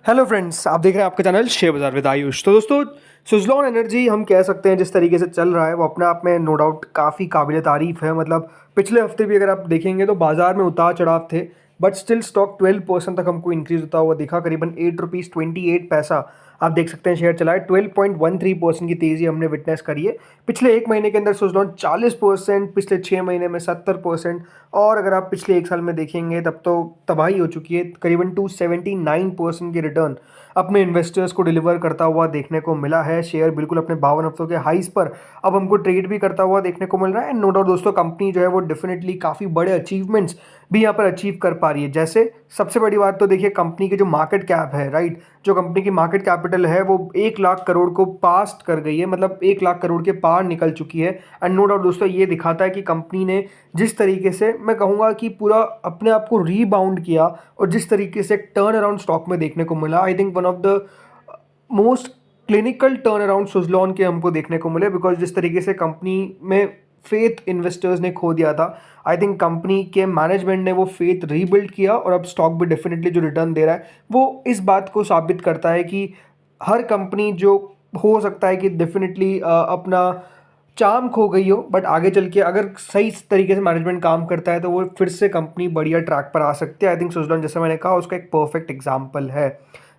Hello friends, आप देख रहे हैं आपका चैनल शेयर बाजार विद आयुष। तो दोस्तों, सुज़लॉन एनर्जी हम कह सकते हैं जिस तरीके से चल रहा है वो अपने आप में नो डाउट काफ़ी काबिल तारीफ़ है। मतलब पिछले हफ्ते भी अगर आप देखेंगे तो बाजार में उतार चढ़ाव थे, बट स्टिल स्टॉक 12% तक हमको इंक्रीज होता हुआ दिखा। करीबन ₹8.28 आप देख सकते हैं शेयर चला है। 12.13% की तेज़ी हमने विटनेस करी है पिछले एक महीने के अंदर। सुज़लॉन 40%, पिछले 6 महीने में 70%, और अगर आप पिछले एक साल में देखेंगे तब तो तबाही हो चुकी है। करीबन 279% की रिटर्न अपने इन्वेस्टर्स को डिलीवर करता हुआ देखने को मिला है। शेयर बिल्कुल अपने 52 हफ्तों के हाइस पर अब हमको ट्रेड भी करता हुआ देखने को मिल रहा है। एंड नो डाउट दोस्तों, कंपनी जो है वो डेफिनेटली काफ़ी बड़े अचीवमेंट्स भी यहाँ पर अचीव कर पा रही है। जैसे सबसे बड़ी बात तो देखिए, कंपनी की जो मार्केट कैप है, राइट, जो कंपनी की मार्केट कैपिटल है वो 1 लाख करोड़ को पास कर गई है। मतलब 1 लाख करोड़ के पार निकल चुकी है। एंड नो डाउट दोस्तों, ये दिखाता है कि कंपनी ने जिस तरीके से, मैं कहूँगा कि पूरा अपने आप को रीबाउंड किया और जिस तरीके से टर्न अराउंड स्टॉक में देखने को मिला, I think one of the most clinical turn around Suzlon के हमको देखने को मिले। बिकॉज जिस तरीके से कंपनी में फेथ इन्वेस्टर्स ने खो दिया था, आई थिंक कंपनी के मैनेजमेंट ने वो फेथ रीबिल्ड किया और अब स्टॉक भी डेफिनेटली जो रिटर्न दे रहा है वो इस बात को साबित करता है कि हर कंपनी जो हो सकता है कि डेफिनेटली अपना चार्म खो गई हो, बट आगे चल के अगर सही तरीके से मैनेजमेंट काम करता है तो वो फिर से कंपनी बढ़िया ट्रैक पर आ सकती है। आई थिंक सुज़लॉन, जैसे मैंने कहा, उसका एक परफेक्ट एग्जाम्पल है।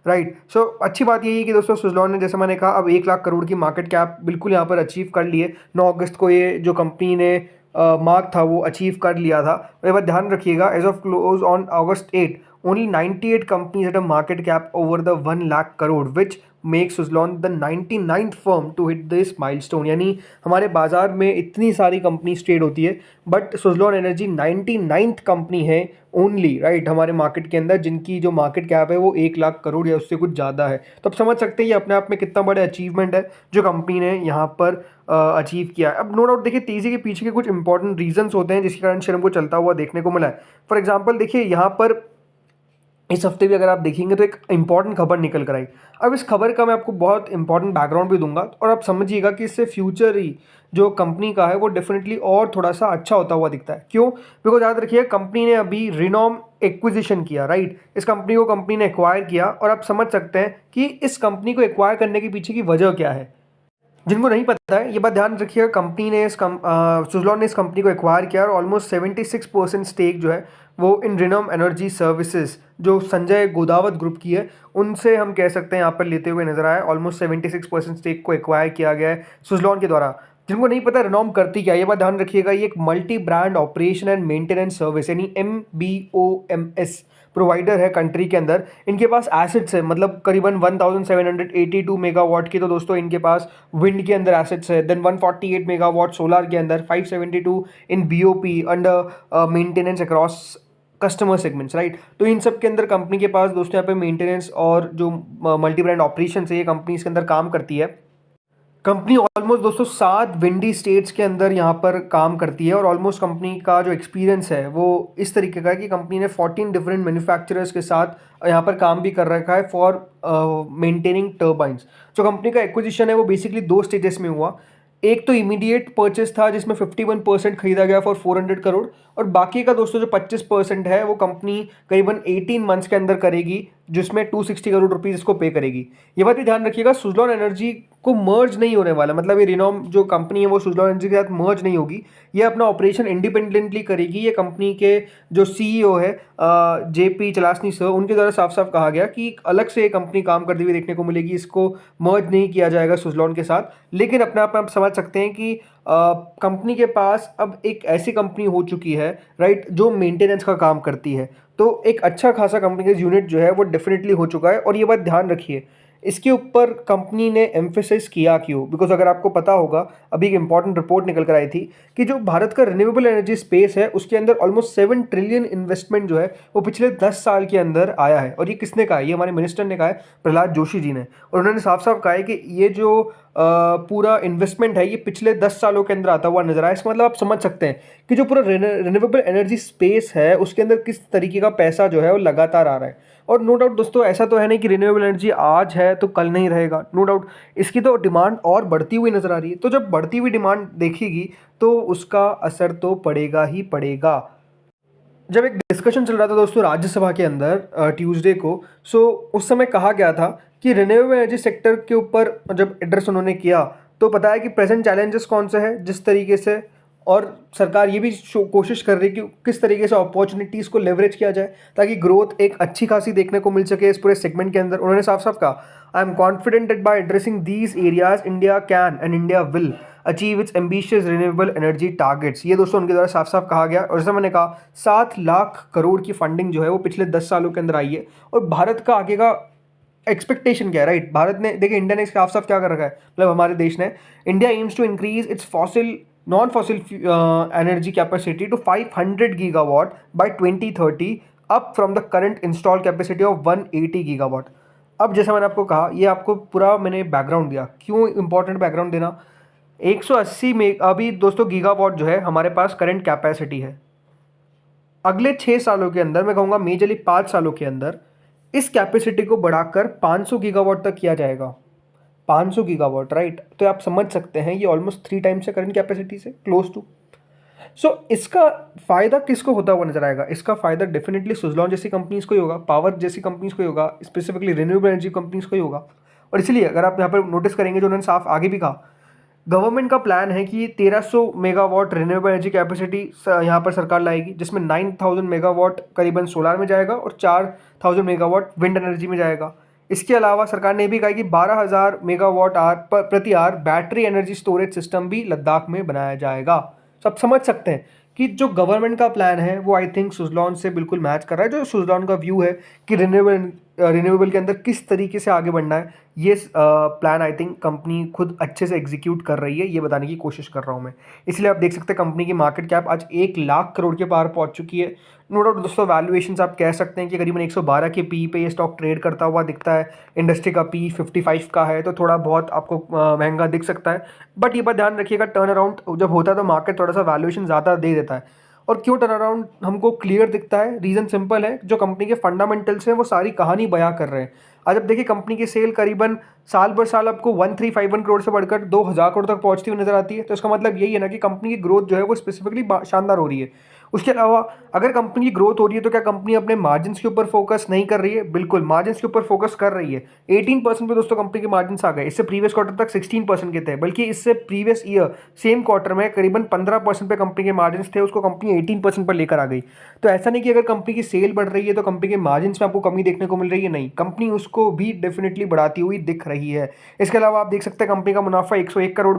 राइट, सो अच्छी बात यही है कि दोस्तों सुज़लॉन ने, जैसे मैंने कहा, अब 1 लाख करोड़ की मार्केट कैप बिल्कुल यहाँ पर अचीव कर ली है। 9 अगस्त को ये जो कंपनी ने मार्क था वो अचीव कर लिया था। और ये बात ध्यान रखिएगा, as of close on August 8, only 98 companies at a market cap over the 1 lakh crore, which makes Suzlon the 99th firm to hit this milestone। यानी हमारे बाजार में इतनी सारी कंपनीज ट्रेड होती है, but Suzlon energy 99th company है ओनली, राइट, हमारे मार्केट के अंदर जिनकी जो मार्केट कैप है वो 1 लाख करोड़ या उससे कुछ ज़्यादा है। तो आप समझ सकते हैं ये अपने आप में कितना बड़ा अचीवमेंट है जो कंपनी ने यहाँ पर अचीव किया है। अब नो डाउट देखिए, तेज़ी के पीछे के कुछ इंपॉर्टेंट रीजंस होते हैं जिसके कारण शेयर हमको चलता हुआ देखने को मिला है। फॉर एग्जाम्पल देखिए, यहाँ पर इस हफ्ते भी अगर आप देखेंगे तो एक इंपॉर्टेंट खबर निकल कर आई। अब इस खबर का मैं आपको बहुत इंपॉर्टेंट बैकग्राउंड भी दूंगा और आप समझिएगा कि इससे फ्यूचर ही जो कंपनी का है वो डेफिनेटली और थोड़ा सा अच्छा होता हुआ दिखता है। क्यों? बिकॉज याद रखिए, कंपनी ने अभी रिनॉम एक्विजिशन किया, राइट, इस कंपनी को कंपनी ने एक्वायर किया। और आप समझ सकते हैं कि इस कंपनी को एक्वायर करने के पीछे की वजह क्या है। जिनको नहीं पता है, ये बात ध्यान रखिएगा, कंपनी ने सुज़लॉन ने इस कंपनी को एक्वायर किया और ऑलमोस्ट 76% स्टेक जो है वो इन रिनोम एनर्जी सर्विसेज जो संजय गोदावत ग्रुप की है उनसे हम कह सकते हैं यहाँ पर लेते हुए नजर आया। ऑलमोस्ट 76% स्टेक को एक्वायर किया गया है सुज़लॉन के द्वारा। जिनको नहीं पता रिनोम करती क्या, ये बात ध्यान रखिएगा, ये एक multi brand operation and maintenance service यानी MBOMS प्रोवाइडर है कंट्री के अंदर। इनके पास एसेट्स है, मतलब करीबन 1782 मेगावाट की तो दोस्तों इनके पास विंड के अंदर एसेट्स है। देन 148 मेगावाट सोलर के अंदर, 572 इन BOP under maintenance across customer segments, right. तो इन सब के अंदर कंपनी के पास दोस्तों यहाँ पे मेंटेनेंस और जो मल्टी ब्रांड ऑपरेशन है ये कंपनी इसके अंदर काम करती है। कंपनी ऑलमोस्ट दोस्तों 7 विंडी स्टेट्स के अंदर यहाँ पर काम करती है और ऑलमोस्ट कंपनी का जो एक्सपीरियंस है वो इस तरीके का है कि कंपनी ने 14 डिफरेंट मैन्युफैक्चरर्स के साथ यहाँ पर काम भी कर रखा है फॉर मेंटेनिंग टर्बाइंस। जो कंपनी का एक्विजिशन है वो बेसिकली 2 स्टेजेस में हुआ। एक तो इमीडिएट परचेस था जिसमें 51% खरीदा गया फॉर 400 करोड़, और बाकी का दोस्तों जो 25% है वो कंपनी करीबन 18 मंथ्स के अंदर करेगी, जिसमें 260 करोड़ रुपीज इसको पे करेगी। ये बात भी ध्यान रखिएगा, सुज़लॉन एनर्जी को मर्ज नहीं होने वाला, मतलब ये रिनोम जो कंपनी है वो सुज़लॉन एनर्जी के साथ मर्ज नहीं होगी। ये अपना ऑपरेशन इंडिपेंडेंटली करेगी। ये कंपनी के जो CEO है JP चलासनी सर, उनके द्वारा साफ साफ कहा गया कि अलग से ये कंपनी काम करती हुई देखने को मिलेगी, इसको मर्ज नहीं किया जाएगा सुज़लॉन के साथ। लेकिन अपने आप में आप समझ सकते हैं कि कंपनी के पास अब एक ऐसी कंपनी हो चुकी है, राइट, जो मेंटेनेंस का काम करती है। तो एक अच्छा खासा कंपनी का यूनिट जो है वो डेफिनेटली हो चुका है। और ये बात ध्यान रखिए, इसके ऊपर कंपनी ने एम्फेसाइज किया क्यों? बिकॉज अगर आपको पता होगा, अभी एक इंपॉर्टेंट रिपोर्ट निकल कर आई थी कि जो भारत का रिन्यूएबल एनर्जी स्पेस है उसके अंदर ऑलमोस्ट 7 ट्रिलियन इन्वेस्टमेंट जो है वो पिछले 10 साल के अंदर आया है। और ये किसने कहा है? ये हमारे मिनिस्टर ने कहा है, प्रहलाद जोशी जी ने। और उन्होंने साफ साफ कहा है कि ये जो पूरा इन्वेस्टमेंट है ये पिछले 10 सालों के अंदर आता हुआ नजर आया। इसका मतलब आप समझ सकते हैं कि जो पूरा रिन्यूएबल एनर्जी स्पेस है उसके अंदर किस तरीके का पैसा जो है वो लगातार आ रहा है। और नो डाउट दोस्तों, ऐसा तो है नहीं कि रिन्यूएबल एनर्जी आज है तो कल नहीं रहेगा। नो डाउट इसकी तो डिमांड और बढ़ती हुई नजर आ रही है। तो जब बढ़ती हुई डिमांड देखेगी तो उसका असर तो पड़ेगा ही पड़ेगा। जब एक डिस्कशन चल रहा था दोस्तों राज्यसभा के अंदर ट्यूसडे को, सो उस समय कहा गया था कि रिन्यूएबल एनर्जी सेक्टर के ऊपर जब एड्रेस उन्होंने किया तो बताया कि प्रेजेंट चैलेंजेस कौन से हैं जिस तरीके से, और सरकार ये भी कोशिश कर रही है कि किस तरीके से अपॉर्चुनिटीज़ को लेवरेज किया जाए ताकि ग्रोथ एक अच्छी खासी देखने को मिल सके इस पूरे सेगमेंट के अंदर। उन्होंने साफ साफ कहा, I am confident that bye addressing these areas India can and India will achieve it's ambitious renewable energy targets. ये दोस्तों उनके द्वारा साफ साफ कहा गया। और जैसा मैंने कहा 7 लाख करोड़ की फंडिंग जो है वो पिछले 10 सालों के अंदर आई है। और भारत का आगे का एक्सपेक्टेशन क्या है, राइट? भारत ने देखिए, इंडिया ने साफ साफ क्या कर रखा है, मतलब हमारे देश ने, India aims to increase its fossil non fossil energy capacity to 500 gigawatt by 2030 up from the current install capacity of 180 gigawatt. अब जैसा मैंने आपको कहा, ये आपको पूरा मैंने बैकग्राउंड दिया, क्यों इंपॉर्टेंट बैकग्राउंड देना। 180 में अभी दोस्तों गीगावाट जो है हमारे पास करंट कैपेसिटी है। अगले 6 सालों के अंदर, मैं कहूँगा मेजरली 5 सालों के अंदर, इस कैपेसिटी को बढ़ाकर 500 गीगावाट तक किया जाएगा। 500 गीगावाट, राइट? तो आप समझ सकते हैं ये ऑलमोस्ट 3 टाइम्स है करंट कैपेसिटी से, क्लोज टू। सो इसका फ़ायदा किसको होता हुआ नजर आएगा? इसका फ़ायदा डेफिनेटली सुजलॉन जैसी कंपनीज को ही होगा, पावर जैसी कंपनीज को ही होगा, स्पेसिफिकली रिन्यूएबल एनर्जी कंपनीज को ही होगा। और इसलिए अगर आप यहाँ पर नोटिस करेंगे, जो उन्होंने साफ आगे भी कहा, गवर्नमेंट का प्लान है कि 1300 मेगावाट रिन्यूएबल एनर्जी कैपेसिटी यहाँ पर सरकार लाएगी, जिसमें 9000 मेगावाट करीबन सोलर में जाएगा और 4000 मेगावाट विंड एनर्जी में जाएगा। इसके अलावा सरकार ने भी कहा कि 12000 मेगावाट आर प्रति आर बैटरी एनर्जी स्टोरेज सिस्टम भी लद्दाख में बनाया जाएगा। सब समझ सकते हैं कि जो गवर्नमेंट का प्लान है वो आई थिंक सुजलॉन से बिल्कुल मैच कर रहा है। जो सुजलॉन का व्यू है कि रिन्यूएबल के अंदर किस तरीके से आगे बढ़ना है, ये प्लान आई थिंक कंपनी खुद अच्छे से एग्जीक्यूट कर रही है, ये बताने की कोशिश कर रहा हूँ मैं। इसलिए आप देख सकते हैं कंपनी की मार्केट कैप आज 1 लाख करोड़ के पार पहुँच चुकी है। नो डाउट दोस्तों, वैल्यूएशंस आप कह सकते हैं कि करीबन 112 के पी पे ये स्टॉक ट्रेड करता हुआ दिखता है। इंडस्ट्री का पी 55 का है, तो थोड़ा बहुत आपको महंगा दिख सकता है। बट ये बात ध्यान रखिएगा, टर्न अराउंड जब होता है तो मार्केट थोड़ा सा वैल्यूएशन ज़्यादा दे देता है। और क्यों टर्न अराउंड हमको क्लियर दिखता है? रीज़न सिंपल है, जो कंपनी के फंडामेंटल्स हैं वो सारी कहानी बयां कर रहे हैं। आज अब देखिए, कंपनी की सेल करीबन साल भर साल आपको 1351 करोड़ से बढ़कर 2000 करोड़ तक पहुंचती हुई नजर आती है। तो इसका मतलब यही है ना कि कंपनी की ग्रोथ जो है वो स्पेसिफिकली शानदार हो रही है। उसके अलावा अगर कंपनी की ग्रोथ हो रही है तो क्या कंपनी अपने मार्जिन्स के ऊपर फोकस नहीं कर रही है? बिल्कुल मार्जिन्स के ऊपर फोकस कर रही है। 18% पे दोस्तों कंपनी के मार्जिन्स आ गए। इससे प्रीवियस क्वार्टर तक 16% के थे, बल्कि इससे प्रीवियस ईयर सेम क्वार्टर में करीबन 15% पे कंपनी के मार्जिन्स थे, उसको कंपनी 18% पर लेकर आ गई। तो ऐसा नहीं कि अगर कंपनी की सेल बढ़ रही है तो कंपनी के मार्जिन्स में आपको कमी देखने को मिल रही है, नहीं, कंपनी उसको भी डेफिनेटली बढ़ाती हुई दिख रही है। इसके अलावा आप देख सकते हैं कंपनी का मुनाफा 101 करोड़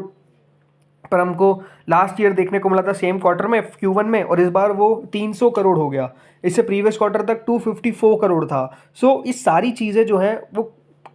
पर हमको लास्ट ईयर देखने को मिला था सेम क्वार्टर में Q1 में, और इस बार वो 300 करोड़ हो गया। इससे प्रीवियस क्वार्टर तक 254 करोड़ था। सो इस सारी चीज़ें जो हैं वो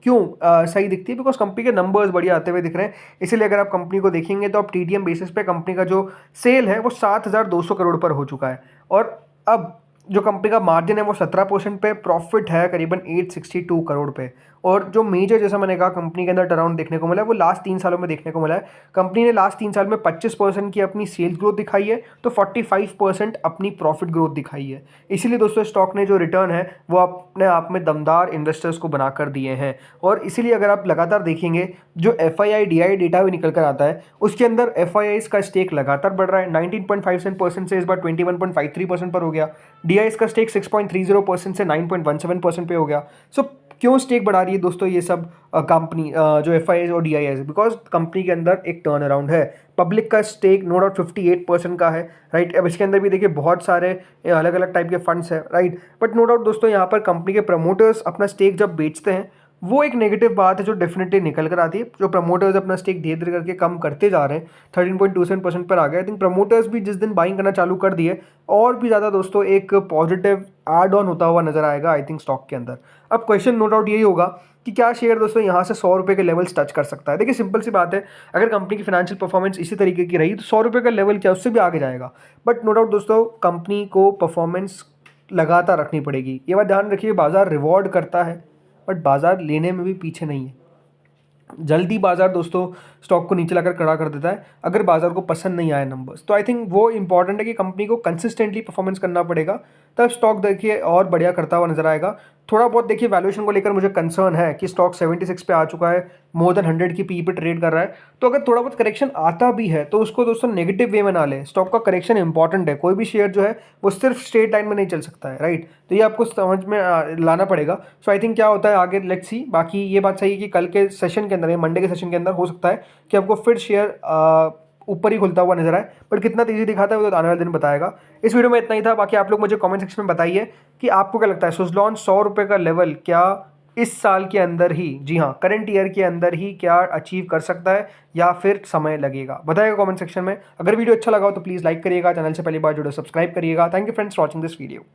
क्यों सही दिखती है? बिकॉज कंपनी के नंबर्स बढ़िया आते हुए दिख रहे हैं। इसीलिए अगर आप कंपनी को देखेंगे तो आप TTM बेसिस पे कंपनी का जो सेल है वो 7200 करोड़ पर हो चुका है। और अब जो कंपनी का मार्जिन है वो 17% पे, प्रॉफिट है करीबन 862 करोड़ पे। और जो मेजर, जैसा मैंने कहा, कंपनी के अंदर टर्नअराउंड देखने को मिला है वो लास्ट 3 सालों में देखने को मिला है। कंपनी ने लास्ट 3 साल में 25% की अपनी सेल्स ग्रोथ दिखाई है, तो 45% अपनी प्रॉफिट ग्रोथ दिखाई है। इसीलिए दोस्तों स्टॉक ने जो रिटर्न है वो अपने आप में दमदार इन्वेस्टर्स को बनाकर दिए हैं। और इसीलिए अगर आप लगातार देखेंगे, जो FII DI डेटा भी निकल कर आता है उसके अंदर FIIs का स्टेक लगातार बढ़ रहा है। 19.57% से इस बार 21.53% पर हो गया। DIs का स्टेक 6.30% से 9.17% पे हो गया। सो क्यों स्टेक बढ़ा रही है दोस्तों ये सब कंपनी, जो FIIs और DIs? बिकॉज कंपनी के अंदर एक टर्न अराउंड है। पब्लिक का स्टेक नो डाउट 58% का है, राइट? अब इसके अंदर भी देखिए बहुत सारे अलग अलग टाइप के फंड्स हैं, राइट? बट नो डाउट दोस्तों यहाँ पर कंपनी के प्रमोटर्स अपना स्टेक जब बेचते हैं, वो एक नेगेटिव बात है जो डेफिनेटली निकल कर आती है। जो प्रमोटर्स अपना स्टेक धीरे धीरे करके कम करते जा रहे हैं, 13.27% पर आ गए। आई थिंक प्रमोटर्स भी जिस दिन बाइंग करना चालू कर दिए, और भी ज़्यादा दोस्तों एक पॉजिटिव एड ऑन होता हुआ नजर आएगा आई थिंक स्टॉक के अंदर। अब क्वेश्चन नो डाउट यही होगा कि क्या शेयर दोस्तों यहाँ से 100 रुपये के लेवल्स टच कर सकता है? देखिए सिंपल सी बात है, अगर कंपनी की फाइनेंशियल परफॉर्मेंस इसी तरीके की रही तो 100 रुपये का लेवल क्या, उससे भी आगे जाएगा। बट नो डाउट दोस्तों कंपनी को परफॉर्मेंस लगातार रखनी पड़ेगी। ये बात ध्यान रखिए, बाजार रिवॉर्ड करता है बट बाजार लेने में भी पीछे नहीं है। जल्दी बाजार दोस्तों स्टॉक को नीचे लाकर खड़ा कर देता है अगर बाजार को पसंद नहीं आए नंबर्स। तो आई थिंक वो इंपॉर्टेंट है कि कंपनी को कंसिस्टेंटली परफॉर्मेंस करना पड़ेगा, तब स्टॉक देखिए और बढ़िया करता हुआ नजर आएगा। थोड़ा बहुत देखिए वैल्यूएशन को लेकर मुझे कंसर्न है कि स्टॉक 76 पे आ चुका है, मोर देन 100 की पी पे ट्रेड कर रहा है। तो अगर थोड़ा बहुत करेक्शन आता भी है तो उसको दोस्तों नेगेटिव वे में ना लें। स्टॉक का करेक्शन इंपॉर्टेंट है, कोई भी शेयर जो है वो सिर्फ स्ट्रेट लाइन में नहीं चल सकता है, राइट। तो ये आपको समझ में लाना पड़ेगा। सो आई थिंक क्या होता है आगे, लेट्स सी। बाकी ये बात सही है कि कल के सेशन के अंदर, या मंडे के सेशन के अंदर हो सकता है कि आपको फिर शेयर ऊपर ही खुलता हुआ नजर आए, बट कितना तेजी दिखाता है वो तो आने वाले दिन बताएगा। इस वीडियो में इतना ही था। बाकी आप लोग मुझे कमेंट सेक्शन में बताइए कि आपको क्या लगता है, सुज़लॉन 100 रुपये का लेवल क्या इस साल के अंदर ही, जी हाँ करंट ईयर के अंदर ही क्या अचीव कर सकता है, या फिर समय लगेगा? बताइएगा कमेंट सेक्शन में। अगर वीडियो अच्छा लगा हो तो प्लीज़ लाइक करिएगा, चैनल से पहली बार जुड़े सब्सक्राइब करिएगा। Thank you friends for watching this video.